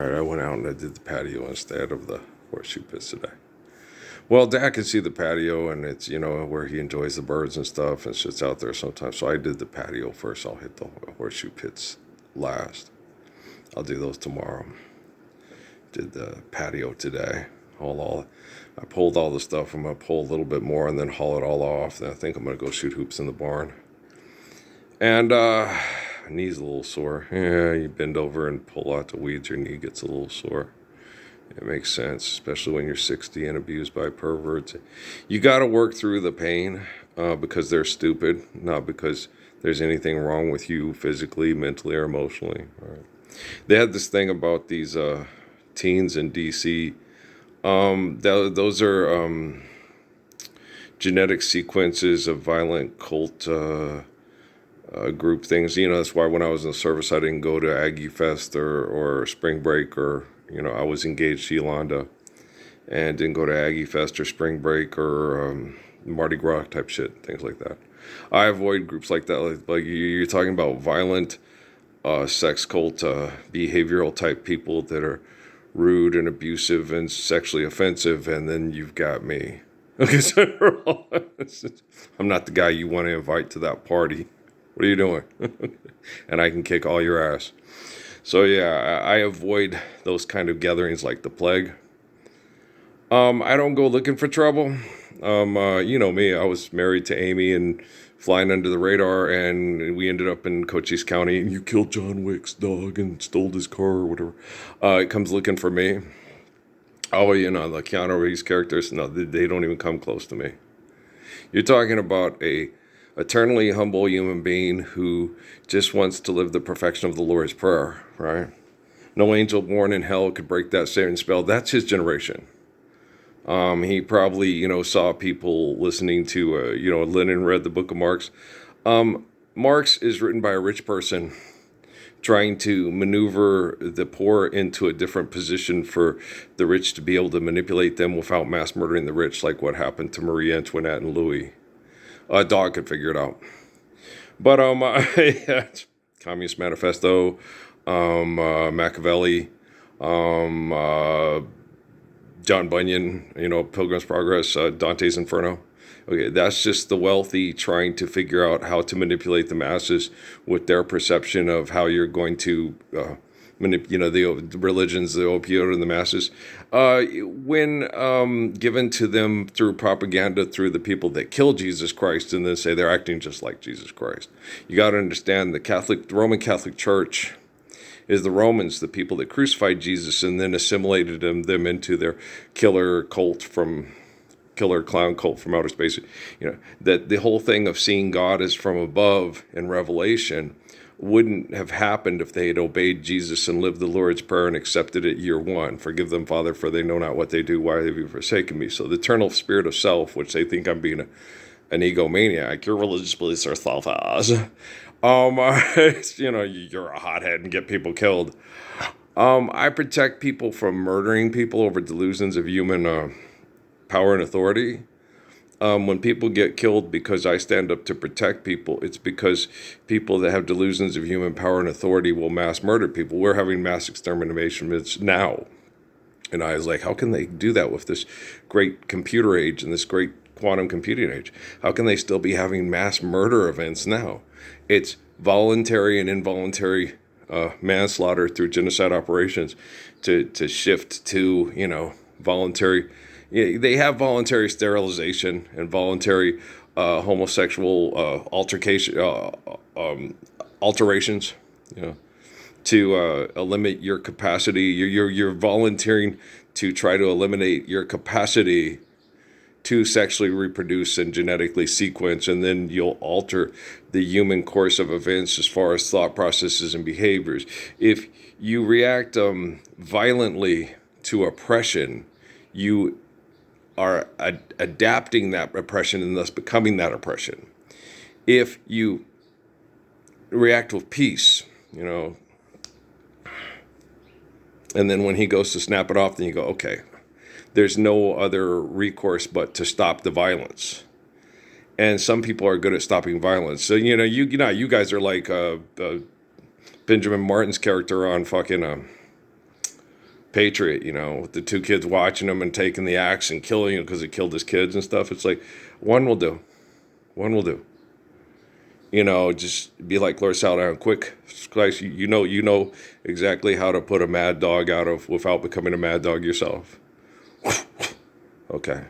All right, I went out and I did the patio instead of the horseshoe pits today. Well, Dad can see the patio, and it's where he enjoys the birds and stuff, and sits out there sometimes. So I did the patio first. I'll hit the horseshoe pits last. I'll do those tomorrow. Did the patio today. I pulled all the stuff. I'm gonna pull a little bit more and then haul it all off. Then I think I'm gonna go shoot hoops in the barn. And knee's a little sore. Yeah, you bend over and pull out the weeds, your knee gets a little sore. It makes sense, especially when you're 60 and abused by perverts. You got to work through the pain because they're stupid, not because there's anything wrong with you physically, mentally, or emotionally. All right. They had this thing about these teens in DC. Those are genetic sequences of violent cult group things. That's why when I was in the service, I didn't go to Aggie Fest or Spring Break or, I was engaged to Yolanda and didn't go to Aggie Fest or Spring Break or Mardi Gras type shit, things like that. I avoid groups like that. Like you're talking about violent sex cult behavioral type people that are rude and abusive and sexually offensive, and then you've got me. Okay, so I'm not the guy you want to invite to that party. What are you doing? And I can kick all your ass. So yeah, I avoid those kind of gatherings like the plague. I don't go looking for trouble. You know me, I was married to Amy and flying under the radar, and we ended up in Cochise County. And you killed John Wick's dog and stole his car or whatever. It comes looking for me. Oh, the Keanu Reeves characters, no, they don't even come close to me. You're talking about a eternally humble human being who just wants to live the perfection of the Lord's Prayer, right? No angel born in hell could break that Satan spell. That's his generation. He probably, saw people listening to, Lenin read the Book of Marx. Marx is written by a rich person trying to maneuver the poor into a different position for the rich to be able to manipulate them without mass murdering the rich, like what happened to Marie Antoinette and Louis. A dog could figure it out. But yeah, Communist Manifesto, Machiavelli, John Bunyan, Pilgrim's Progress, Dante's Inferno. Okay, that's just the wealthy trying to figure out how to manipulate the masses with their perception of how you're going to the religions, the opioid and the masses, when given to them through propaganda through the people that killed Jesus Christ, and then say they're acting just like Jesus Christ. You got to understand the Roman Catholic Church is the Romans, the people that crucified Jesus and then assimilated them into their killer clown cult from outer space. That the whole thing of seeing God as from above in Revelation wouldn't have happened if they had obeyed Jesus and lived the Lord's Prayer and accepted it year one. Forgive them, Father, for they know not what they do. Why have you forsaken me? So the eternal spirit of self, which they think I'm being an egomaniac, your religious beliefs are self-as. You're a hothead and get people killed. I protect people from murdering people over delusions of human power and authority. When people get killed because I stand up to protect people, it's because people that have delusions of human power and authority will mass murder people. We're having mass extermination now. And I was like, how can they do that with this great computer age and this great quantum computing age? How can they still be having mass murder events now? It's voluntary and involuntary manslaughter through genocide operations to shift to, voluntary. They have voluntary sterilization and voluntary homosexual alterations, to eliminate your capacity. You're volunteering to try to eliminate your capacity to sexually reproduce and genetically sequence, and then you'll alter the human course of events as far as thought processes and behaviors. If you react violently to oppression, you are adapting that oppression and thus becoming that oppression. If you react with peace, and then when he goes to snap it off, then you go, okay, there's no other recourse but to stop the violence. And some people are good at stopping violence. So, you guys are like Benjamin Martin's character on fucking Patriot, with the two kids watching him and taking the axe and killing him because he killed his kids and stuff. It's like, one will do. One will do. Just be like Lord Saldown, quick, slice. You know exactly how to put a mad dog out of without becoming a mad dog yourself. Okay.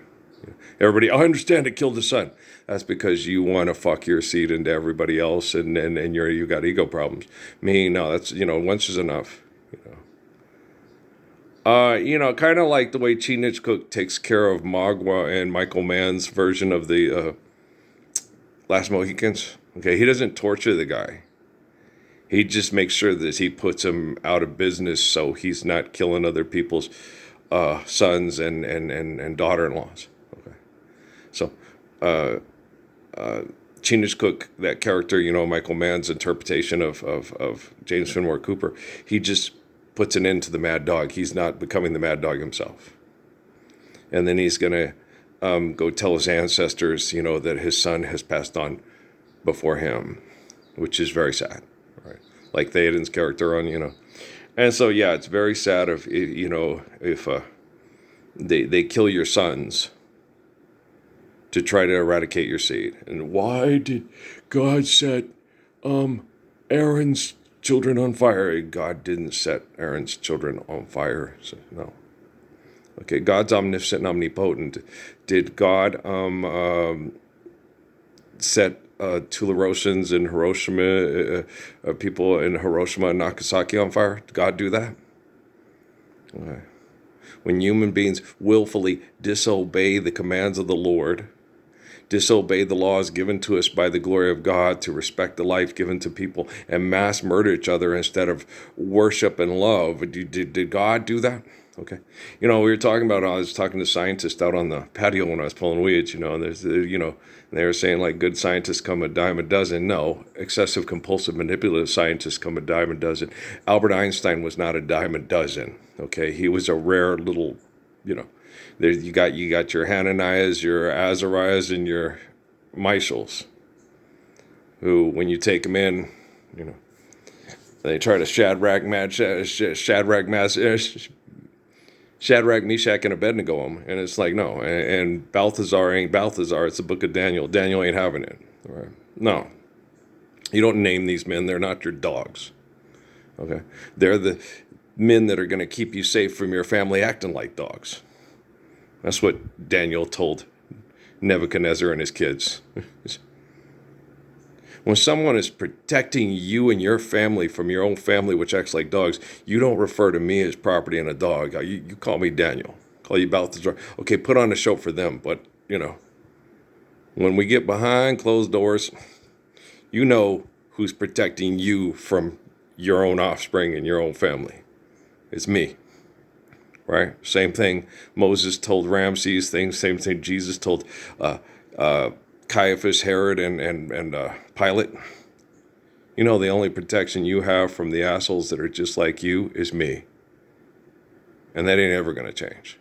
Everybody, I understand it killed his son. That's because you want to fuck your seed into everybody else, and you got ego problems. Me, no, that's once is enough. Kind of like the way Cook takes care of Magua and Michael Mann's version of the Last Mohicans. Okay, he doesn't torture the guy. He just makes sure that he puts him out of business so he's not killing other people's sons and daughter-in-laws. Okay, so Cook, that character, Michael Mann's interpretation of James Fenimore Cooper, he just puts an end to the mad dog. He's not becoming the mad dog himself. And then he's going to go tell his ancestors, that his son has passed on before him, which is very sad, right? Like Theoden's character on, And so, yeah, it's very sad if they kill your sons to try to eradicate your seed. And why did God set Aaron's children on fire? God didn't set Aaron's children on fire. So, no. Okay, God's omniscient and omnipotent. Did God set Tularosans and Hiroshima, people in Hiroshima and Nagasaki on fire? Did God do that? Okay. When human beings willfully disobey the commands of the Lord, disobey the laws given to us by the glory of God to respect the life given to people, and mass murder each other instead of worship and love, did God do that? Okay. We were talking about, I was talking to scientists out on the patio when I was pulling weeds, and they were saying like good scientists come a dime a dozen. No, excessive compulsive manipulative scientists come a dime a dozen. Albert Einstein was not a dime a dozen. Okay. He was a rare little, there you got your Hananiahs, your Azariahs, and your Michaels, who, when you take them in, they try to Shadrach, Meshach, and Abednego them, and it's like, no. And Balthazar ain't Balthazar. It's the book of Daniel. Daniel ain't having it. Right? No. You don't name these men. They're not your dogs. Okay? They're the men that are going to keep you safe from your family acting like dogs. That's what Daniel told Nebuchadnezzar and his kids. When someone is protecting you and your family from your own family, which acts like dogs, you don't refer to me as property and a dog. You call me Daniel. Call you Balthazar. Okay, put on a show for them. But, when we get behind closed doors, you know who's protecting you from your own offspring and your own family. It's me. Right? Same thing Moses told Ramses, same thing Jesus told Caiaphas, Herod, and Pilate. The only protection you have from the assholes that are just like you is me. And that ain't ever going to change.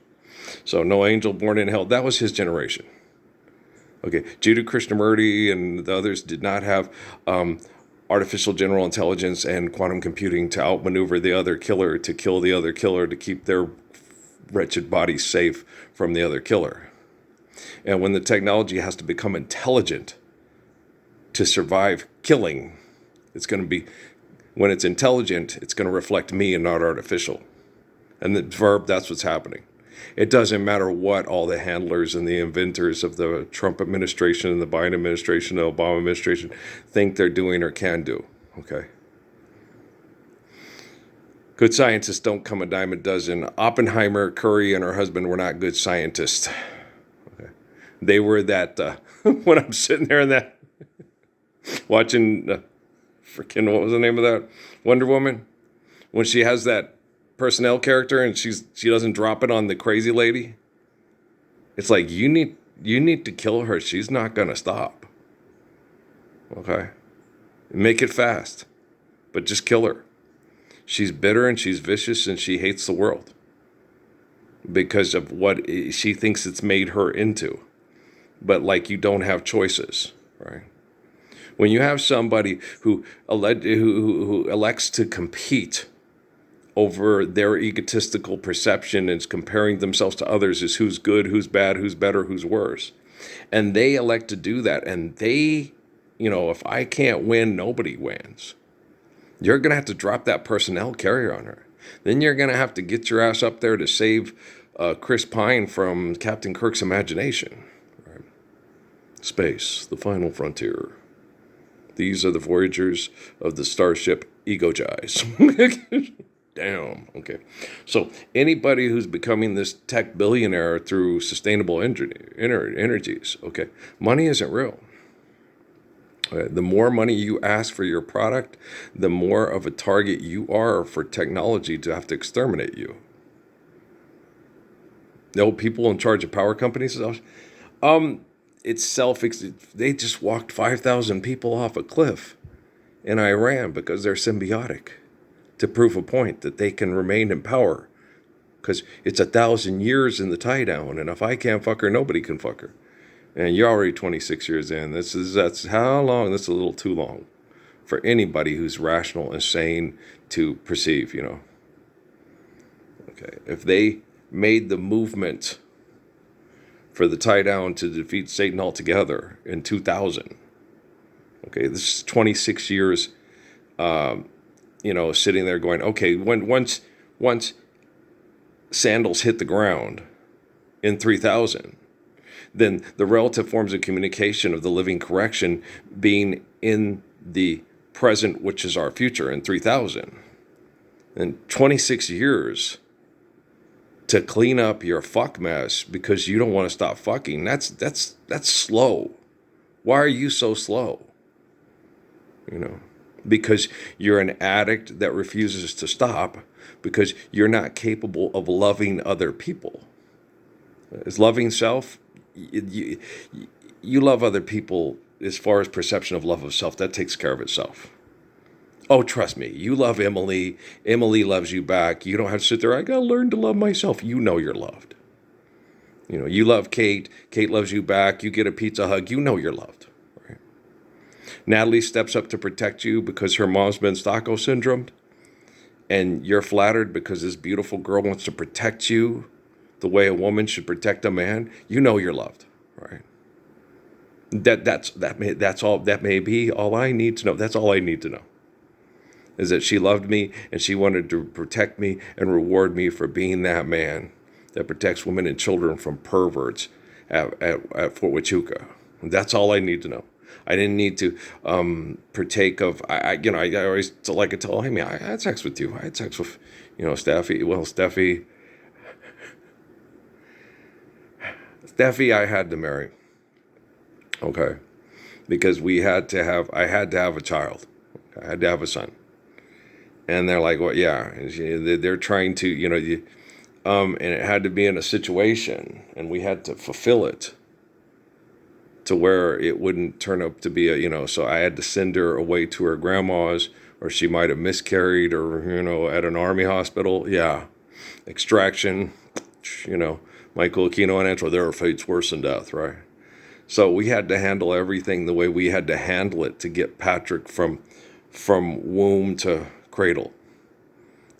So no angel born in hell. That was his generation. Okay, Judah Krishnamurti and the others did not have artificial general intelligence and quantum computing to outmaneuver the other killer, to kill the other killer, to keep their wretched bodies safe from the other killer. And when the technology has to become intelligent to survive killing, when it's intelligent, it's going to reflect me and not artificial. And the verb, that's what's happening. It doesn't matter what all the handlers and the inventors of the Trump administration and the Biden administration, the Obama administration think they're doing or can do. Okay. Good scientists don't come a dime a dozen. Oppenheimer, Curry, and her husband were not good scientists. Okay. They were that, when I'm sitting there in that, watching, freaking, what was the name of that? Wonder Woman? When she has that personnel character and she doesn't drop it on the crazy lady. It's like, you need to kill her. She's not going to stop. Okay. Make it fast. But just kill her. She's bitter and she's vicious and she hates the world because of what she thinks it's made her into. But like, you don't have choices, right? When you have somebody who elects to compete over their egotistical perception and comparing themselves to others as who's good, who's bad, who's better, who's worse. And they elect to do that. And they, if I can't win, nobody wins. You're going to have to drop that personnel carrier on her. Then you're going to have to get your ass up there to save Chris Pine from Captain Kirk's imagination. Right? Space, the final frontier. These are the voyagers of the starship Ego-Gize. Damn. Okay. So anybody who's becoming this tech billionaire through sustainable energies, okay, money isn't real. The more money you ask for your product, the more of a target you are for technology to have to exterminate you. No, people in charge of power companies, they just walked 5,000 people off a cliff in Iran because they're symbiotic, to prove a point that they can remain in power. Because it's 1,000 years in the tie down, and if I can't fuck her, nobody can fuck her. And you're already 26 years in. That's how long? That's a little too long for anybody who's rational and sane to perceive, Okay, if they made the movement for the tie down to defeat Satan altogether in 2000, okay, this is 26 years, sitting there going, okay, once sandals hit the ground in 3000, then the relative forms of communication of the living correction being in the present, which is our future, in 3000. And 26 years to clean up your fuck mess because you don't want to stop fucking. That's slow. Why are you so slow? Because you're an addict that refuses to stop because you're not capable of loving other people. Is loving self, you love other people as far as perception of love of self. That takes care of itself. Oh, trust me, you love Emily. Emily loves you back. You don't have to sit there, I got to learn to love myself. You know you're loved. You love Kate. Kate loves you back. You get a pizza hug. You know you're loved. Right? Natalie steps up to protect you because her mom's been Stocko syndromed. And you're flattered because this beautiful girl wants to protect you the way a woman should protect a man. You know you're loved. Right? That may be all I need to know. That's all I need to know. Is that she loved me and she wanted to protect me and reward me for being that man that protects women and children from perverts at Fort Huachuca. That's all I need to know. I didn't need to partake of. I always like to tell Amy, I had sex with you. I had sex with, Steffi. Well, Steffi, I had to marry. Okay, because I had to have a child. I had to have a son. And they're like, well, yeah. And they're trying to, and it had to be in a situation, and we had to fulfill it to where it wouldn't turn up to be so I had to send her away to her grandma's, or she might have miscarried, or, at an army hospital. Yeah. Extraction, Michael Aquino and Angela, there are fates worse than death, right? So we had to handle everything the way we had to handle it to get Patrick from womb to cradle.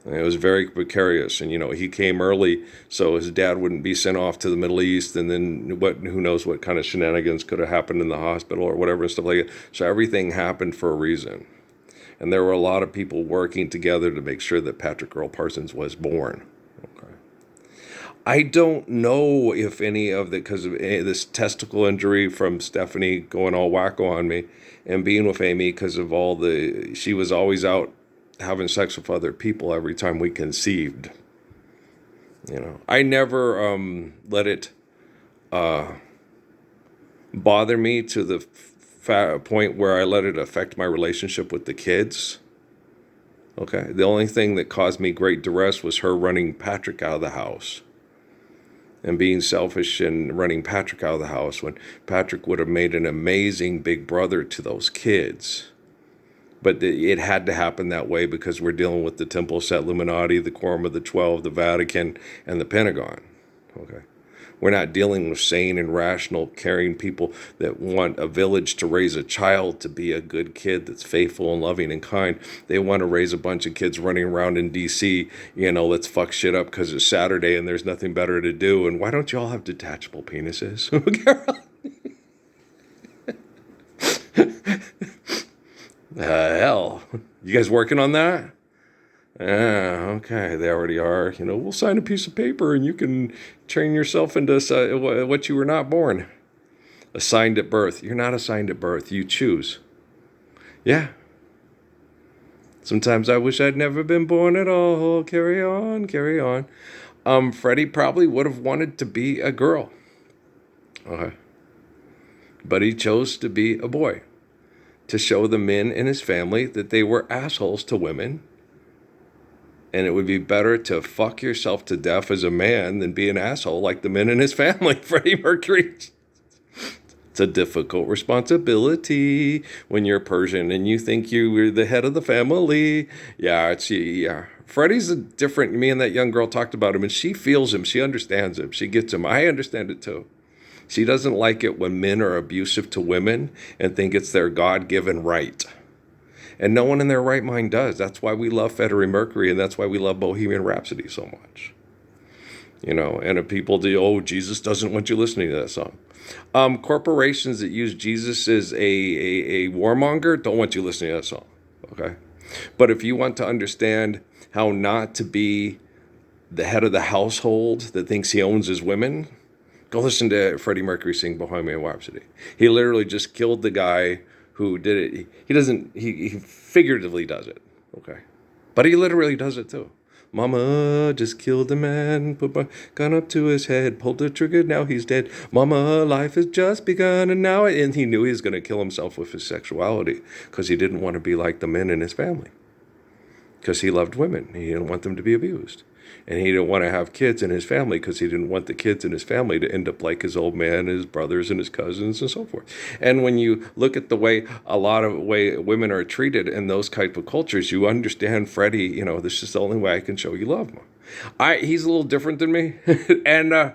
And it was very precarious, and he came early so his dad wouldn't be sent off to the Middle East, and then who knows what kind of shenanigans could have happened in the hospital or whatever and stuff like that. So everything happened for a reason, and there were a lot of people working together to make sure that Patrick Earl Parsons was born. Okay. I don't know if any of because of this testicle injury from Stephanie going all wacko on me and being with Amy because of she was always out having sex with other people every time we conceived. I never let it bother me to the point where I let it affect my relationship with the kids. Okay, the only thing that caused me great duress was her running Patrick out of the house and being selfish and running Patrick out of the house when Patrick would have made an amazing big brother to those kids. But it had to happen that way because we're dealing with the Temple Set Illuminati, the Quorum of the 12, the Vatican, and the Pentagon. Okay, We're not dealing with sane and rational, caring people that want a village to raise a child to be a good kid that's faithful and loving and kind. They want to raise a bunch of kids running around in D.C., let's fuck shit up because it's Saturday and there's nothing better to do. And why don't you all have detachable penises? Hell. You guys working on that? Okay, they already are. We'll sign a piece of paper and you can train yourself into what you were not born. Assigned at birth. You're not assigned at birth. You choose. Yeah. Sometimes I wish I'd never been born at all. Carry on, carry on. Freddie probably would have wanted to be a girl. Okay. But he chose to be a boy. To show the men in his family that they were assholes to women. And it would be better to fuck yourself to death as a man than be an asshole like the men in his family, Freddie Mercury. It's a difficult responsibility when you're Persian and you think you're the head of the family. Yeah. Freddie's different. Me and that young girl talked about him, and she feels him. She understands him. She gets him. I understand it too. She doesn't like it when men are abusive to women and think it's their God-given right. And no one in their right mind does. That's why we love Freddie Mercury, and that's why we love Bohemian Rhapsody so much. And if people do, Jesus doesn't want you listening to that song. Corporations that use Jesus as a warmonger don't want you listening to that song. Okay? But if you want to understand how not to be the head of the household that thinks he owns his women, go listen to Freddie Mercury sing Bohemian Rhapsody. He literally just killed the guy who did it. He figuratively does it, okay? But he literally does it too. Mama just killed a man, put my gun up to his head, pulled the trigger, now he's dead. Mama, life has just begun, and he knew he was going to kill himself with his sexuality because he didn't want to be like the men in his family. Because he loved women. He didn't want them to be abused. And he didn't want to have kids in his family because he didn't want the kids in his family to end up like his old man, his brothers, and his cousins, and so forth. And when you look at the way women are treated in those type of cultures, you understand Freddie, this is the only way I can show you love. He's a little different than me. And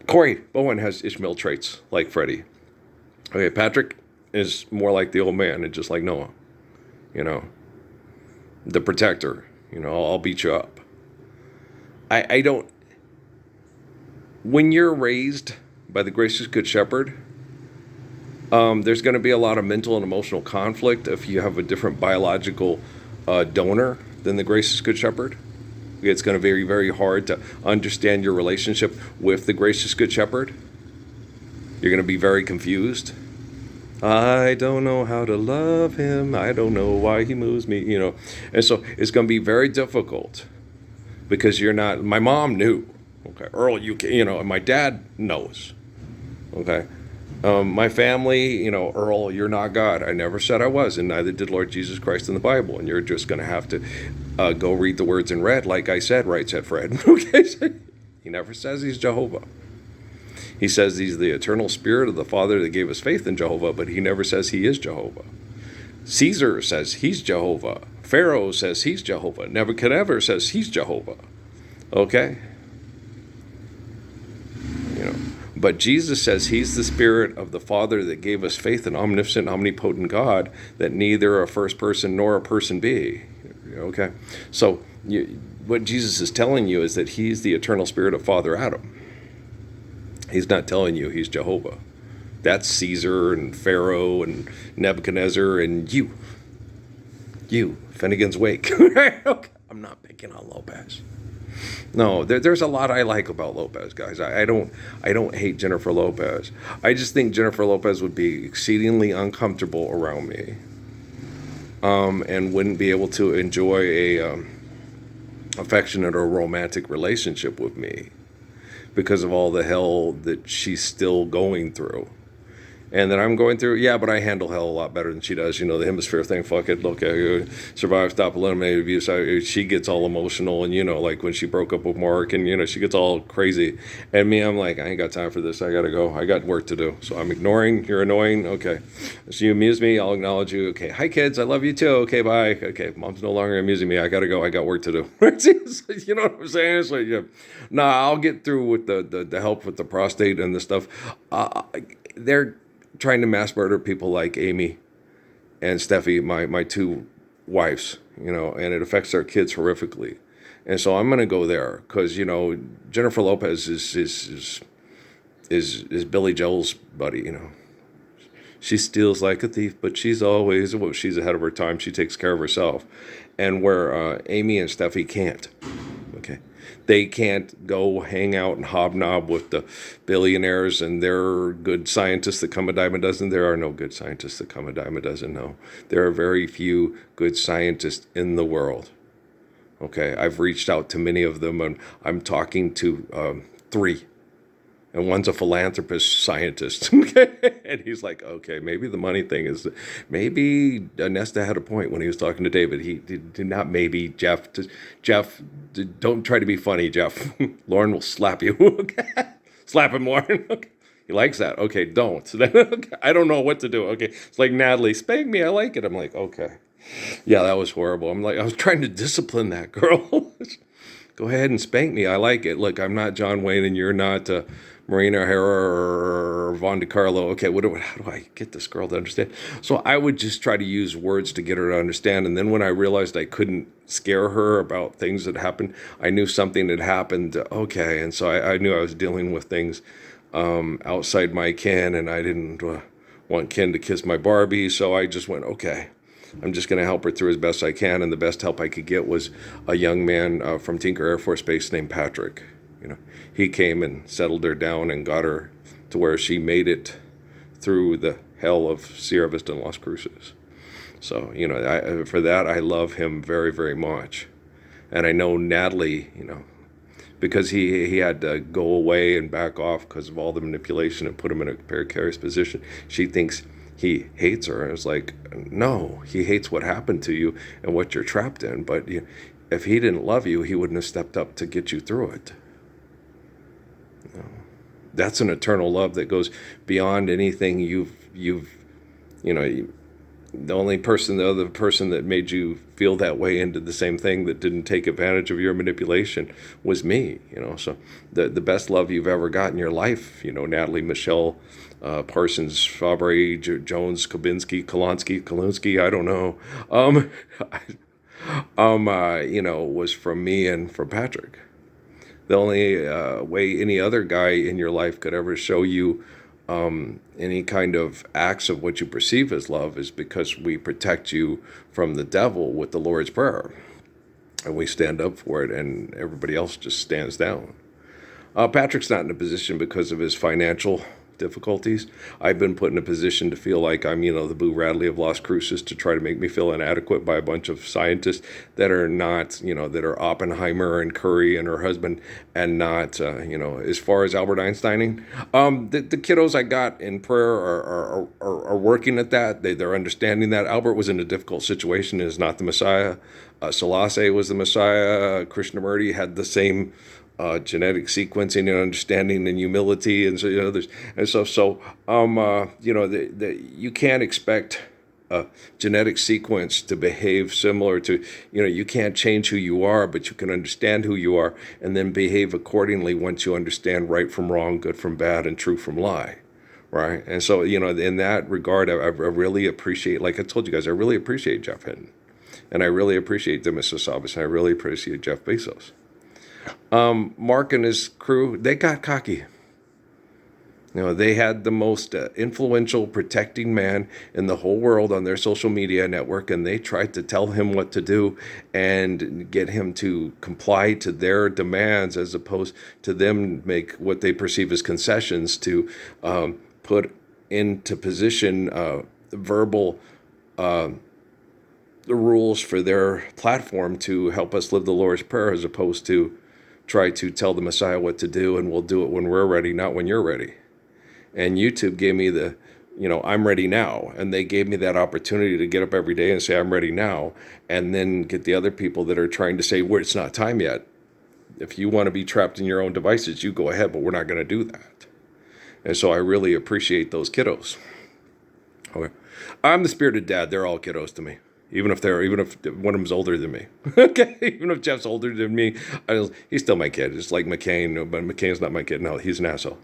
Corey Bowen has Ishmael traits like Freddie. Okay, Patrick is more like the old man and just like Noah. The protector. I'll beat you up. I don't... When you're raised by the gracious Good Shepherd, there's going to be a lot of mental and emotional conflict if you have a different biological donor than the gracious Good Shepherd. It's going to be very, very hard to understand your relationship with the gracious Good Shepherd. You're going to be very confused. I don't know how to love him. I don't know why he moves me, And so it's going to be very difficult because you're not... My mom knew. Okay, Earl, and my dad knows. Okay. My family, Earl, you're not God. I never said I was, and neither did Lord Jesus Christ in the Bible. And you're just going to have to go read the words in red, like I said, right, said Fred. Okay. He never says he's Jehovah. He says he's the eternal spirit of the Father that gave us faith in Jehovah, but he never says he is Jehovah. Caesar says he's Jehovah. Pharaoh says he's Jehovah. Nebuchadnezzar says he's Jehovah. Okay? But Jesus says he's the spirit of the Father that gave us faith in omniscient, omnipotent God that neither a first person nor a person be. Okay? So what Jesus is telling you is that he's the eternal spirit of Father Adam. He's not telling you he's Jehovah. That's Caesar and Pharaoh and Nebuchadnezzar and you. Finnegan's Wake. Okay. I'm not picking on Lopez. No, there's a lot I like about Lopez, guys. I don't hate Jennifer Lopez. I just think Jennifer Lopez would be exceedingly uncomfortable around me, and wouldn't be able to enjoy a affectionate or romantic relationship with me because of all the hell that she's still going through. And then I'm going through, yeah, but I handle hell a lot better than she does. You know, the hemisphere thing, fuck it, look, survive, stop, eliminate abuse. She gets all emotional, and, you know, like when she broke up with Mark, and, you know, she gets all crazy. And me, I'm like, I ain't got time for this. I got to go. I got work to do. So I'm ignoring. You're annoying. Okay. So you amuse me. I'll acknowledge you. Okay. Hi, kids. I love you too. Okay. Bye. Okay. Mom's no longer amusing me. I got to go. I got work to do. You know what I'm saying? It's like, yeah. Nah, I'll get through with the help with the prostate and the stuff. They're trying to mass murder people like Amy and Steffi, my two wives, you know, and it affects their kids horrifically. And so I'm going to go there because, you know, Jennifer Lopez is Billy Joel's buddy, you know. She steals like a thief, but she's always, well, she's ahead of her time. She takes care of herself. And where Amy and Steffi can't. Okay. They can't go hang out and hobnob with the billionaires and their good scientists that come a dime a dozen. There are no good scientists that come a dime a dozen, no. There are very few good scientists in the world. Okay. I've reached out to many of them, and I'm talking to three. And one's a philanthropist scientist. And he's like, okay, maybe the money thing is, maybe Nesta had a point when he was talking to David. He did not, maybe, Jeff, don't try to be funny, Jeff. Lauren will slap you. Slap him, Lauren. Okay. He likes that. Okay, don't. I don't know what to do. Okay. It's like, Natalie, spank me. I like it. I'm like, okay. Yeah, that was horrible. I'm like, I was trying to discipline that girl. Go ahead and spank me. I like it. Look, I'm not John Wayne, and you're not Marina O'Hara or Von DiCarlo. Okay, how do I get this girl to understand? So I would just try to use words to get her to understand. And then when I realized I couldn't scare her about things that happened, I knew something had happened. Okay, and so I knew I was dealing with things outside my ken, and I didn't want Ken to kiss my Barbie. So I just went, okay. I'm just going to help her through as best I can, and the best help I could get was a young man from Tinker Air Force Base named Patrick. You know, he came and settled her down and got her to where she made it through the hell of Sierra Vista and Las Cruces. So, you know, for that, I love him very, very much. And I know Natalie, you know, because he had to go away and back off because of all the manipulation and put him in a precarious position. She thinks he hates her. And it's like, no, he hates what happened to you and what you're trapped in. But if he didn't love you, he wouldn't have stepped up to get you through it. You know, that's an eternal love that goes beyond anything you've you know. The other person that made you feel that way and did the same thing that didn't take advantage of your manipulation was me, you know. So the best love you've ever got in your life, you know, Natalie, Michelle, Parsons, Fabry, Jones, Kalinsky, I don't know, you know, was from me and from Patrick. The only way any other guy in your life could ever show you any kind of acts of what you perceive as love is because we protect you from the devil with the Lord's Prayer. And we stand up for it, and everybody else just stands down. Patrick's not in a position because of his financial difficulties. I've been put in a position to feel like I'm, you know, the Boo Radley of Las Cruces to try to make me feel inadequate by a bunch of scientists that are not, you know, that are Oppenheimer and Curry and her husband and not, you know, as far as Albert Einsteining. The kiddos I got in prayer are working at that. They're understanding that. Albert was in a difficult situation and is not the Messiah. Selassie was the Messiah. Krishnamurti had the same genetic sequencing and understanding and humility, and so you know, you know, you can't expect a genetic sequence to behave similar to, you know, you can't change who you are, but you can understand who you are and then behave accordingly once you understand right from wrong, good from bad, and true from lie. Right. And so, you know, in that regard, I really appreciate, like I told you guys, I really appreciate Jeff Hinton, and I really appreciate Demis Hassabis, and I really appreciate Jeff Bezos. Mark and his crew, they got cocky. You know, they had the most influential protecting man in the whole world on their social media network, and they tried to tell him what to do and get him to comply to their demands as opposed to them make what they perceive as concessions to put into position verbal the rules for their platform to help us live the Lord's Prayer as opposed to try to tell the Messiah what to do, and we'll do it when we're ready, not when you're ready. And YouTube gave me the I'm ready now. And they gave me that opportunity to get up every day and say, I'm ready now. And then get the other people that are trying to say, well, it's not time yet. If you want to be trapped in your own devices, you go ahead, but we're not going to do that. And so I really appreciate those kiddos. Okay. I'm the spirited dad. They're all kiddos to me. Even if one of them's older than me. Okay. Even if Jeff's older than me, he's still my kid. It's like McCain, but McCain's not my kid. No, he's an asshole.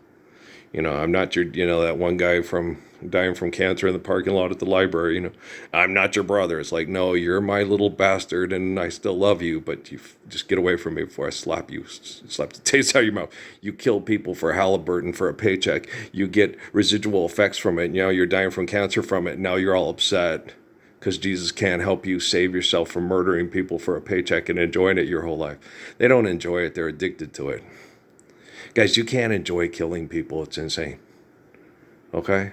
I'm not your, that one guy from dying from cancer in the parking lot at the library. I'm not your brother. It's like, no, you're my little bastard, and I still love you, but you just get away from me before I slap you, slap the taste out of your mouth. You kill people for Halliburton for a paycheck. You get residual effects from it. You're dying from cancer from it. Now you're all upset because Jesus can't help you save yourself from murdering people for a paycheck and enjoying it your whole life. They don't enjoy it. They're addicted to it. Guys, you can't enjoy killing people. It's insane. Okay?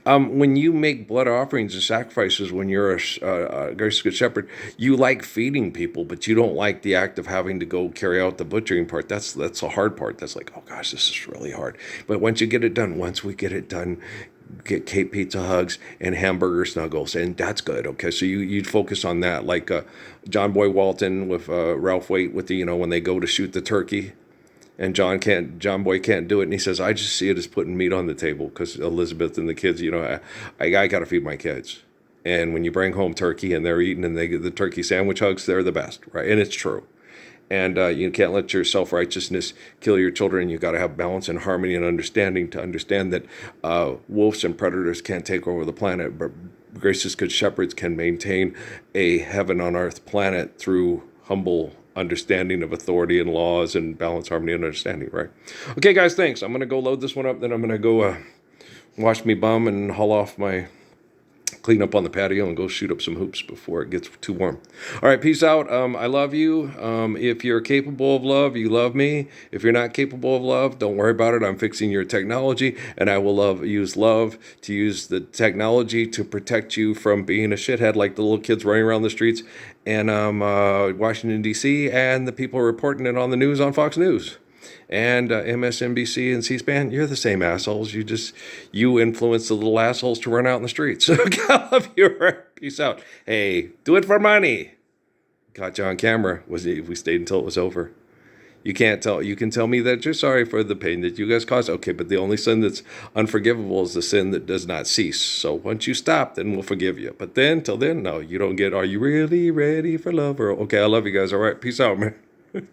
When you make blood offerings and sacrifices when you're a gracious good shepherd, you like feeding people, but you don't like the act of having to go carry out the butchering part. That's the hard part. That's like, oh gosh, this is really hard. But once we get it done, get Cape Pizza hugs and hamburger snuggles, and that's good. Okay, so you focus on that, like John Boy Walton with Ralph Waite with the when they go to shoot the turkey. And John Boy can't do it. And he says, I just see it as putting meat on the table because Elizabeth and the kids, I got to feed my kids. And when you bring home turkey and they're eating and they get the turkey sandwich hugs, they're the best, right? And it's true. And you can't let your self-righteousness kill your children. You got to have balance and harmony and understanding to understand that wolves and predators can't take over the planet, but gracious good shepherds can maintain a heaven on earth planet through humble understanding of authority and laws and balance, harmony, and understanding, right? Okay, guys, thanks. I'm going to go load this one up. Then I'm going to go wash me bum and clean up on the patio and go shoot up some hoops before it gets too warm. All right, peace out. I love you. If you're capable of love, you love me. If you're not capable of love, don't worry about it. I'm fixing your technology, and I will use love to use the technology to protect you from being a shithead like the little kids running around the streets in Washington, D.C., and the people reporting it on the news on Fox News. And MSNBC and C-SPAN, you're the same assholes. You influence the little assholes to run out in the streets. I love you. Peace out. Hey, do it for money. Got you on camera. We stayed until it was over. You can tell me that you're sorry for the pain that you guys caused. Okay, but the only sin that's unforgivable is the sin that does not cease. So once you stop, then we'll forgive you. But then, till then, no, you don't get, are you really ready for love? Okay, I love you guys. All right, peace out, man.